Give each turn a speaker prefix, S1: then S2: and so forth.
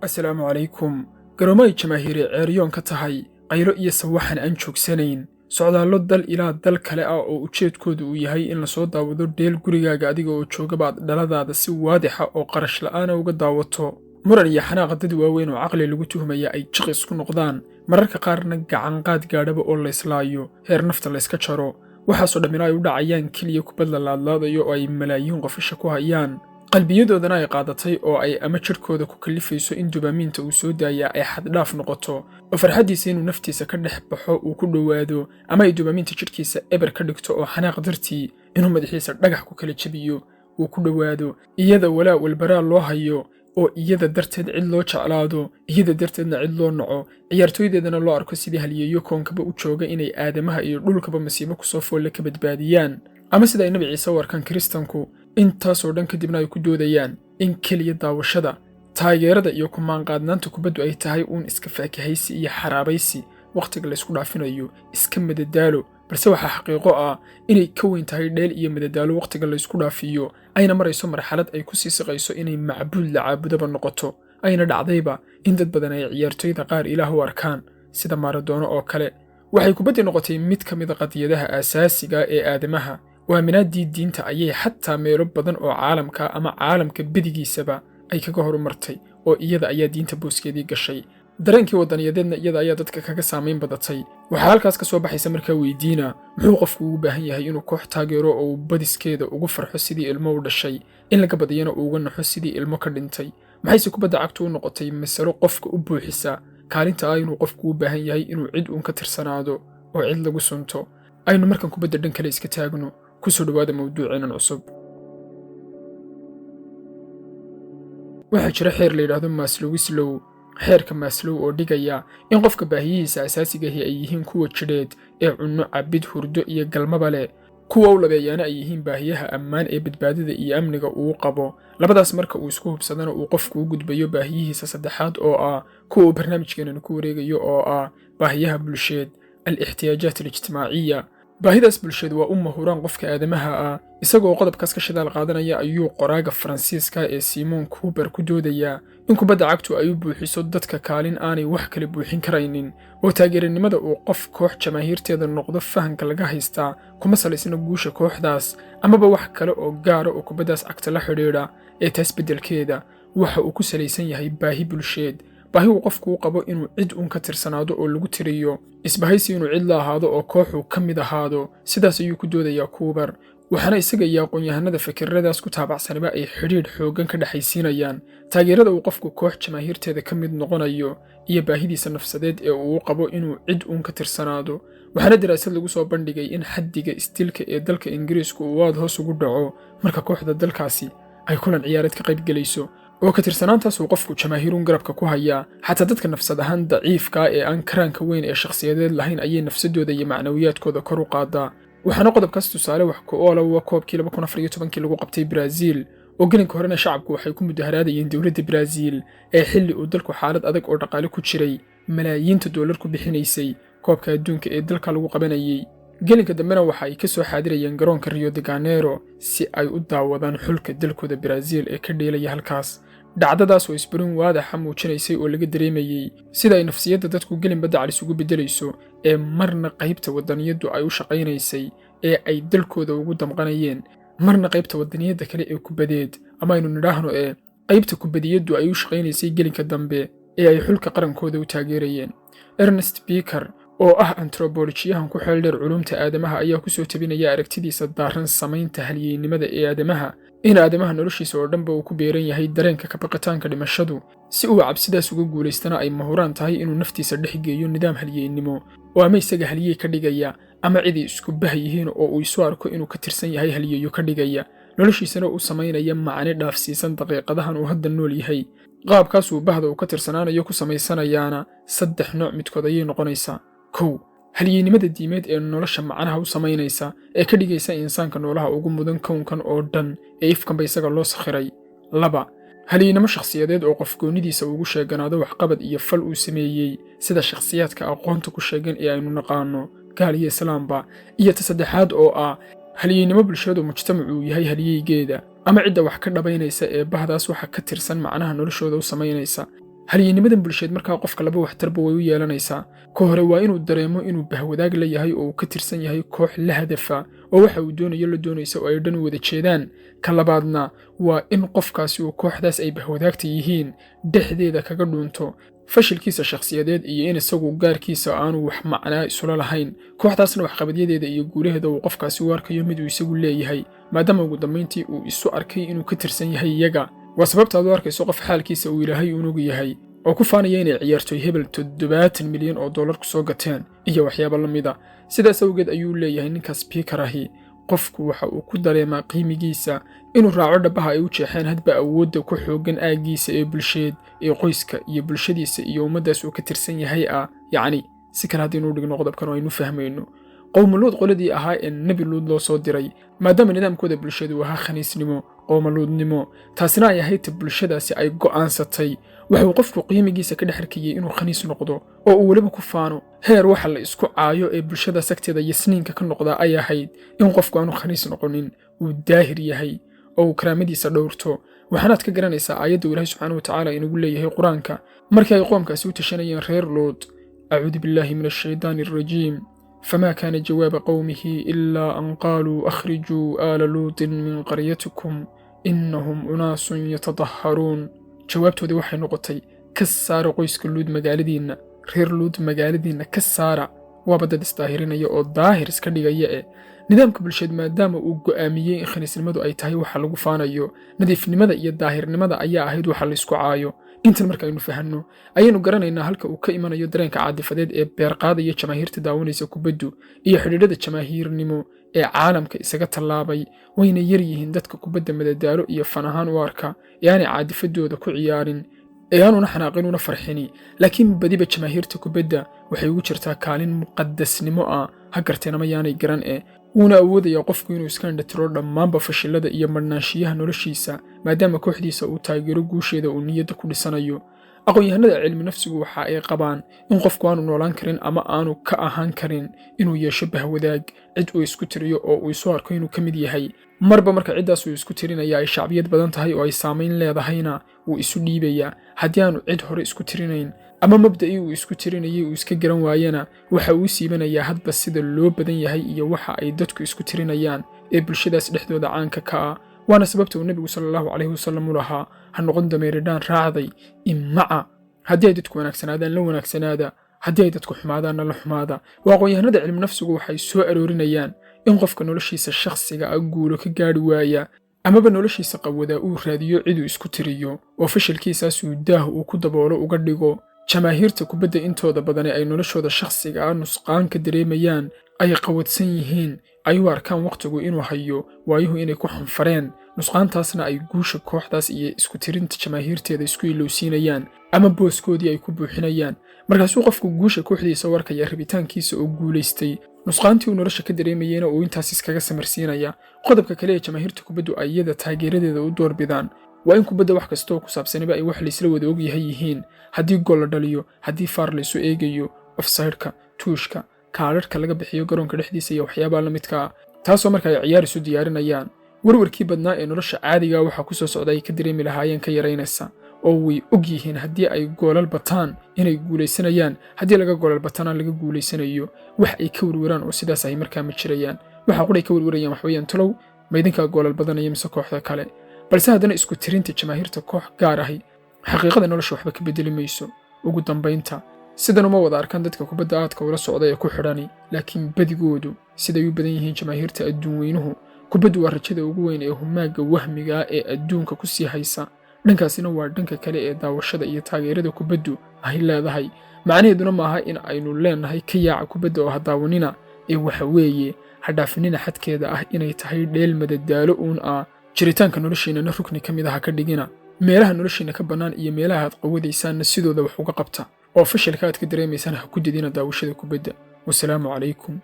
S1: asalaamu calaykum garoomo ay jamaahiiri ceeryoon ka tahay qaylo iyo sawaxan aan joogsanayn socdaallo dal ilaa dal kale ah oo ujeedkoodu uu yahay in lasoo daawado dheel gurigaaga adiga oo joogabaad dhaladaada si waadixa oo qarash la'aana uga daawato muran iyo xanaaqa dad waaweyn oo caqli lagu tuhmaya ay jiq isku noqdaan mararka qaarna gacanqaad gaadhaba oo layslaayo heer nafta layska jaro waxaasoo dhammina ay u dhacayaan keliya kubad la laadlaadayo oo ay malaayiin qof isha ku hayaan qalbiyadoodana ay qaadatay oo ay ama jidhkooda ku kallifayso in dubaamiinta uu soo daayaa ay xaddhaaf noqoto oo farxaddiisa inuu naftiisa ka dhex baxo uu ku dhowaado ama ay dubaamiinta jidhkiisa eber ka dhigto oo xanaaq dartii inuu madaxiisa dhagax ku kala jebiyo uu ku dhowaado iyada walaa walbaraa loo hayo oo iyada darteed cid loo jeclaado iyada darteedna cid loo naco ciyaartooydeedana loo arko sidii haliyeeyo koonkaba u jooga inay aadamaha iyo dhulkaba masiibo kusoo foolle ka badbaadiyaan ama sida ay nabi ciise u arkaan kiristanku intaasoo dhan kadibna ay ku doodayaan in keliya daawashada taageerada iyo kumaanqaadnaanta kubaddu ay tahay uun iska faakahaysi iyo xaraabaysi wakhtiga laysku dhaafinayo iska madadaalo balse waxaa xaqiiqo ah inay ka weyn tahay dheel iyo madadaalo wakhtiga laysku dhaafiyo ayna marayso marxalad ay ku sii siqayso inay macbuud la caabudaba noqoto ayna dhacdayba in dad badan ay ciyaartooyda qaar ilaah u arkaan sida maradoono oo kale waxay kubaddii noqotay mid ka mida qadiyadaha aasaasiga ee aadamaha waaminaaddii diinta ayay xataa meelo badan oo caalamka ama caalamka bedigiisaba ay kaga horumartay oo iyada ayaa diinta booskeedii gashay dareenkii waddaniyadeedna iyada ayaa dadka kaga saamayn badatay waxaa halkaas ka soo baxaysa markaa weydiina muxuu qofku ugu baahan yahay inuu koox taageero oo uu badiskeeda ugu farxo sidii ilmo u dhashay in laga badiyana uu uga naxo sidii ilmo ka dhintay maxayse kubadda cagtu u noqotay masalo qofka u buuxisa kaalinta ah inuu qofku u baahan yahay inuu cid uun ka tirsanaado oo cid lagu sunto aynu markan kubadda dhan kale iska taagno kusoo dhawaada mawduuceenan cusub waxaa jira xeer la yidhaahdo maslowislow xeerka maslow oo dhigaya in qofka baahiyihiisa asaasigahi ay yihiin kuwa jidheed ee cunno cabid hurdo iyo galmaba leh kuwa u labeeyaana ay yihiin baahiyaha ammaan ee badbaadada iyo amniga uu qabo labadaas marka uu isku hubsadana uu qofku u gudbayo baahiyihiisa saddexaad oo ah kuwa uu barnaamijkeenan ku wareegayo oo ah baahiyaha bulsheed al-ixtiyaajaat alijtimaaciya baahidaas bulsheed waa u mahuraan qofka aadamaha ah isagoo qodobkaas ka shidaal qaadanaya ayuu qoraaga faransiiska ee simon kuber ku doodayaa in kubadda cagtu ay u buuxiso dadka kaalin aanay wax kale buuxin karaynin oo taageeranimada uu qof koox jamaahiirteeda noqdo fahanka laga haystaa kuma salaysna guusha kooxdaas amaba wax kale oo gaara oo kubaddaas cagta la xidhiidha ee taas beddelkeeda waxa uu ku salaysan yahay baahi bulsheed baahi uu qofku u qabo inuu cid uun ka tirsanaado oo lagu tiriyo isbahaysi inuu cid la ahaado oo kooxuu ka mid ahaado sidaas ayuu ku doodayaa kuubar waxaana isaga iyo aqoon-yahanada fikiradaas ku taabacsaniba ay xidhiidh xooggan ka dhexaysiinayaan taageerada uu qofku koox jamaahiirteeda ka mid noqonayo iyo baahidiisa nafsadeed ee uu qabo inuu cid uun ka tirsanaado waxaana daraasad lagu soo bandhigay in xaddiga istilka ee dalka ingiriisku uu aad hoos ugu dhaco marka kooxda dalkaasi ay kulan ciyaareed ka qayb gelayso oo ka tirsanaantaas uu qofku jamaahiiruun garabka ku hayaa xataa dadka nafsad ahaan daciifka ee aan karaanka weyn ee shakhsiyadeed lahayn ayay nafsadooda iyo macnawiyaadkooda kor u qaadaa waxaana qodobkaas tusaale wax ku oola waa koobkii 2014 lagu qabtay Brazil oo gelinka horena shacabku waxay ku mudaharaadayeen dowladda Brazil ee xilli uu dalku xaalad adag oo dhaqaale ku jiray malaayiinta dollar ku bixinaysay koobka adduunka ee dalka lagu qabanayay gelinka dambena waxa ay ka soo xaadirayeen garoonka Rio de Janeiro si ay u daawadaan xulka dalkooda Brazil ee ka dheelaya halkaas dhacdadaas oo isbarin waadaxa muujinaysay oo laga dareemayay sida ay nafsiyadda dadku gelin badda calis ugu beddelayso ee marna qaybta waddaniyaddu ay u shaqaynaysay ee ay dalkooda ugu damqanayeen marna qaybta waddaniyadda kale ee kubadeed ama aynu nidhaahno ee qaybta kubadiyaddu ay u shaqaynaysay gelinka dambe ee ay xulka qarankooda u taageerayeen Ernest Becker oo ah antropolojiyahan ku xeel dheer culumta aadamaha ayaa ku soo tabinaya aragtidiisa daaran samaynta halyeynimada ee aadamaha in aadamaha noloshiisa oo dhanba uu ku beeran yahay dareenka ka baqitaanka dhimashadu si uu cabsidaas uga guulaystana ay mahuraan tahay inuu naftiisa dhex geeyo nidaam halyeynimo oo ama isaga halyey ka dhigaya ama cidii isku bah yihiin oo uu isu arko inuu ka tirsan yahay halyeeyo ka dhigaya noloshiisana uu samaynaya macne dhaafsiisan daqiiqadahan uu hadda nool yahay qaabkaas uu bahda uu ka tirsanaanayo ku samaysanayaana 3 nooc midkood ayay noqonaysaa 1 halyeynimada diimeed ee nolosha macnaha u samaynaysa ee ka dhigaysa insaanka noolaha ugu mudan kownkan oo dhan ee ifkanba isaga loo sakhiray 2 halyeynimo shakhsiyadeed oo qof goonidiisa ugu sheeganaado waxqabad iyo fal uu sameeyey sida shakhsiyaadka aqoonta ku sheegan ee aynu naqaano gaal iyo islaamba iyo ta saddexaad oo ah halyeynimo bulshadu mujtamacu uu yahay halyeygeeda ama cidda wax ka dhabaynaysa ee bahdaas waxa ka tirsan macnaha noloshooda u samaynaysa halyinimadan bulsheed markaa qofka laba waxtarba way u yeelanaysaa. ka hore waa inuu dareemo inuu bahwadaag la yahay oo uu ka tirsan yahay koox la hadafa oo waxa uu doonayo la doonaysa oo ay dhan u wada jeedaan. ka labaadna waa in qofkaasi uu kooxdaas ay bahwadaagta yihiin dhexdeeda kaga dhuunto fashilkiisa shakhsiyadeed iyo in isagu gaarkiisa aanu wax macnaa isula lahayn, kooxdaasna waxqabadyadeeda iyo guulaheeda uu qofkaasi u arkayo mid uu isagu leeyahay, maadaama ugu dambayntii uu isu arkay inuu ka tirsan yahay iyaga. waa sababta aad u arkayso qof xaalkiisa uu ilaahay unugu yahay oo ku faanaya inay ciyaartoy hebel 70 milyan oo dollar ku soo gateen iyo waxyaabo la mida. sidaas awgeed ayuu leeyahay ninkaas speaker ahi, qofku waxa uu ku dareemaa qiimigiisa inuu raaco dhabaha ay u jeexeen hadba awoodda ku xoogan aagiisa ee bulsheed ee qoyska iyo bulshadiisa iyo ummaddaas uu ka tirsan yahay yacni si kale haddaynu dhigno qodobkan oo aynu fahmayno qowmu luud qoladii ahaa ee nebi luud loo soo diray, maadaama nidaamkooda bulshadu ahaa khaniisnimo qowmaluudnimo, taasina ay ahayd bulshadaasi ay go'aansatay, waxuu qofku qiimigiisa ka dhex arkayay inuu khaniis noqdo oo uu weliba ku faano heer waxa la isku caayo ee bulshada sagteeda yasniinka ka noqda ay ahayd in qofku aanu khaniis noqonin, uu daahir yahay oo uu karaamadiisa dhowrto. waxaanaad ka garanaysaa aayadda ilaahay subxaanahu wa tacaala inagu leeyahay qur-aanka markii ay qoomkaasi u tashanayeen reer luud: acuudu billaahi min ashaydaani alrajiim فما كان جواب قومه إلا أن قالوا أخرجوا آل لوط من قريتكم إنهم أناس يتطهرون. jawaabtoodii waxay noqotay ka saara qoyska luud magaaladiinna, reer luud magaaladiinna ka saara, waaba dad isdaahirinaya oo daahir iska dhigaya. nidaamka bulsheed maadaama uu go'aamiyey in khaniisnimadu ay tahay waxa lagu faanayo, nadiifnimada iyo daahirnimada ayaa ahayd waxa la isku caayo. intan markaaynu fahanno ayaynu garanaynaa halka uu ka imanayo dareenka caadifadeed ee beerqaadaya jamaahiirta daawanaysa kubaddu iyo xidhiidhada jamaahiirnimo ee caalamka isaga tallaabay. wayna yar yihiin dadka kubadda madadaalo iyo fan ahaan u arka ee aanay caadifadooda ku ciyaarin ee aanuna xanaaqin una farxini, laakiin badiba jamaahiirta kubadda waxay ugu jirtaa kaalin muqaddasnimo ha garteen ama yaanay garan wuuna awoodayaa qofku inuu iska indhatiro dhammaanba fashilada iyo marnaanshiyaha noloshiisa maadaama kooxdiisa uu taageero guusheeda uu niyadda ku dhisanayo. aqoon-yahanada cilmi nafsigu waxa ay qabaan in qofku aanu noolaan karin ama aanu ka ahaan karin inuu yeesho bahwadaag, cid uu isku tiriyo oo uu isu arko inuu ka mid yahay. marba marka ciddaas uu isku tirinaya ay shacbiyad badan tahay oo ay saamayn leedahayna wuu isu dhiibayaa. haddii aanu cid hore isku tirinayn ama mabda'ii uu isku tirinayay uu iska garan waayana waxa uu siibanayaa hadba sida loo badan yahay iyo waxa ay dadku isku tirinayaan ee bulshadaas dhexdooda caanka ka waana sababta uu nebigu sallallahu calayhi wasallam u lahaa: ha noqon dameeridhaan raacday immaca. haddii ay dadku wanaagsanaadaan la wanaagsanaada, haddii ay dadku xumaadaanna la xumaada. waa aqoon-yahanada cilmi nafsigu waxay soo aroorinayaan in qofka noloshiisa shakhsiga guulo ka gaadhi waaya amaba noloshiisa qawadaa uu raadiyo ciduu isku tiriyo oo fashilkiisaasuu daah uu ku daboolo uga dhigo. jamaahiirta kubadda intooda badani ay noloshooda shakhsiga nusqaan ka dareemayaan, ay qawadsan yihiin, ay u arkaan wakhtigu inuu hayo, waayuhu inay ku xanfareen, nusqaantaasna ay guusha kooxdaas iyo isku tirinta jamaahiirteeda isku ilowsiinayaan ama booskoodii ay ku buuxinayaan. markaasuu qofku guusha kooxdiisa u arkaya rabitaankiisa oo guulaystay, nusqaantii uu nolosha ka dareemayeyna uu intaas iskaga samarsiinaya. qodobka kale ee jamaahiirta kubaddu ay iyada taageeradeeda u doorbidaan waa in kubadda wax kastoo ku saabsaniba ay wax laysla wada og yahay yihiin. haddii gool la dhaliyo, haddii faar laysu eegayo, ofsaydhka, tuushka, kaalarhka laga bixiyo garoonka dhexdiisa iyo waxyaabaa la midka taasoo marka ay ciyaar isu diyaarinayaan warwarkii badnaa ee nolosha caadiga waxa ku soo socda ay ka dareemi lahaayeen ka yaraynaysa. oo way og yihiin haddii ay goolal bataan inay guulaysanayaan, haddii laga goolal batana laga guulaysanayo. wax ay ka warwaraan oo sidaas ay markaa ma jirayaan. waxa quray ka warwarayaan waxweeyaan talow ma idinkaa goolal badanaya mise kooxda kale. balse haddana isku tirinta jamaahiirta koox gaar ahi xaqiiqada nolosha waxba ka bedeli mayso. ugu dambaynta sidan uma wada arkaan dadka kubadda aadka ula socda ee ku xidhani, laakiin badigoodu siday u badan yihiin jamaahiirta adduun weynuhu kubaddu waa rajada ugu weyn ee humaaga wahmiga ee adduunka ku sii haysa. dhankaasina waa dhanka kale ee daawashada iyo taageerada kubaddu ay leedahay. macnaheeduna maaha in aynu leenahay ka yaaca kubadda oo ha daawanina ee waxa weeye ha dhaafinina xadkeeda inay tahay dheel madadaalo uun jiritaanka noloshiinana rukni ka mid ha ka dhigina. meelaha noloshiina ka bannaan iyo meelaha aad qawadaysaanna sidooda wax uga qabta oo fashilka aad ka dareemaysaan ha ku didina daawashada kubadda. wasalaamu calaykum.